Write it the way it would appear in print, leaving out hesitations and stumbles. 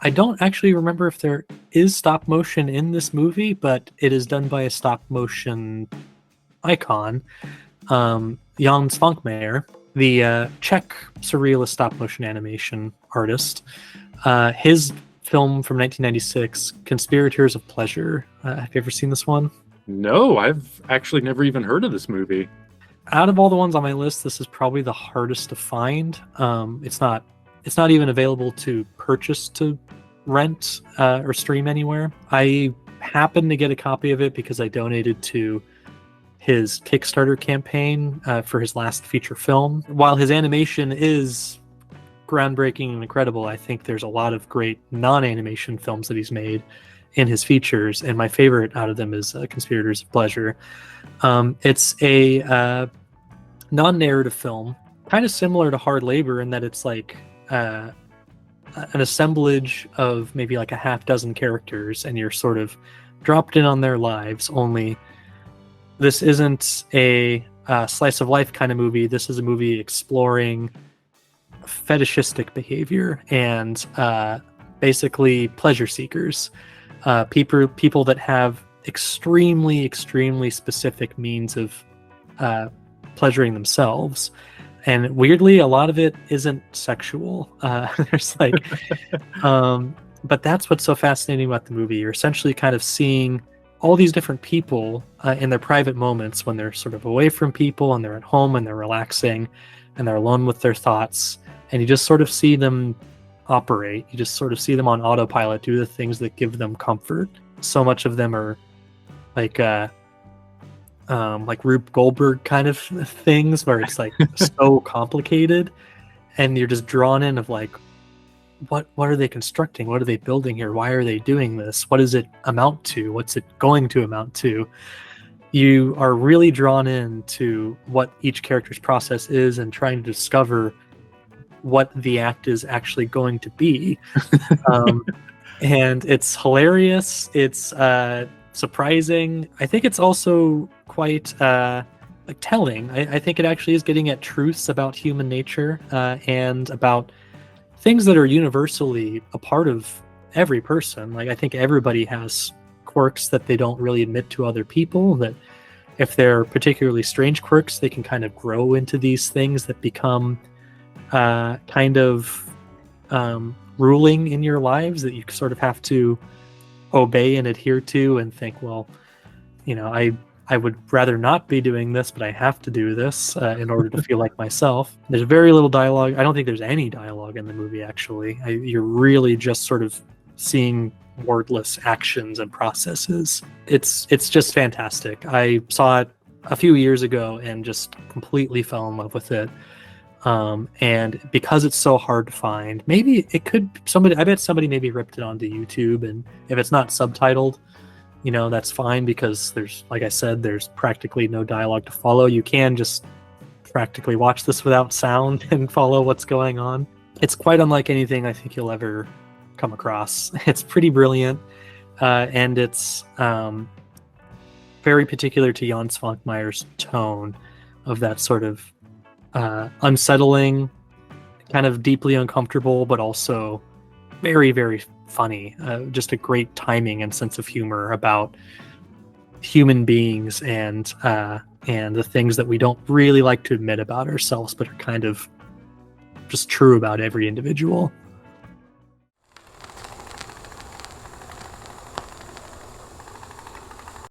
I don't actually remember if there is stop motion in this movie, but it is done by a stop motion icon, Jan Švankmajer, the Czech surrealist stop motion animation artist. His film from 1996, Conspirators of Pleasure. Have you ever seen this one? No, I've actually never even heard of this movie. Out of all the ones on my list, this is probably the hardest to find. It's not even available to purchase, to rent, or stream anywhere. I happened to get a copy of it because I donated to his Kickstarter campaign for his last feature film. While his animation is groundbreaking and incredible, I think there's a lot of great non-animation films that he's made in his features, and my favorite out of them is Conspirators of Pleasure. It's a non-narrative film, kind of similar to Hard Labor in that it's like an assemblage of maybe like a half dozen characters, and you're sort of dropped in on their lives. Only this isn't a slice of life kind of movie. This is a movie exploring fetishistic behavior and basically pleasure seekers, people that have extremely specific means of pleasuring themselves. And weirdly, a lot of it isn't sexual. There's like, but that's what's so fascinating about the movie. You're essentially kind of seeing all these different people in their private moments when they're sort of away from people and they're at home and they're relaxing and they're alone with their thoughts. And you just sort of see them operate. You just sort of see them on autopilot, do the things that give them comfort. So much of them are like Rube Goldberg kind of things where it's like so complicated, and you're just drawn in of like, what are they constructing? What are they building here? Why are they doing this? What does it amount to? What's it going to amount to? You are really drawn in to what each character's process is and trying to discover what the act is actually going to be. And it's hilarious. It's surprising. I think it's also quite telling. I think it actually is getting at truths about human nature and about things that are universally a part of every person. Like, I think everybody has quirks that they don't really admit to other people, that if they're particularly strange quirks, they can kind of grow into these things that become kind of ruling in your lives, that you sort of have to obey and adhere to and think, well, you know, I would rather not be doing this, but I have to do this in order to feel like myself. There's very little dialogue. I don't think there's any dialogue in the movie, actually. You're really just sort of seeing wordless actions and processes. It's just fantastic. I saw it a few years ago and just completely fell in love with it. And because it's so hard to find, maybe it could I bet somebody maybe ripped it onto YouTube, and if it's not subtitled, you know, that's fine, because there's, like I said, there's practically no dialogue to follow. You can just practically watch this without sound and follow what's going on. It's quite unlike anything I think you'll ever come across. It's pretty brilliant, and it's very particular to Jan Švankmajer's tone of that sort of unsettling, kind of deeply uncomfortable, but also very, very funny. Just a great timing and sense of humor about human beings and the things that we don't really like to admit about ourselves, but are kind of just true about every individual.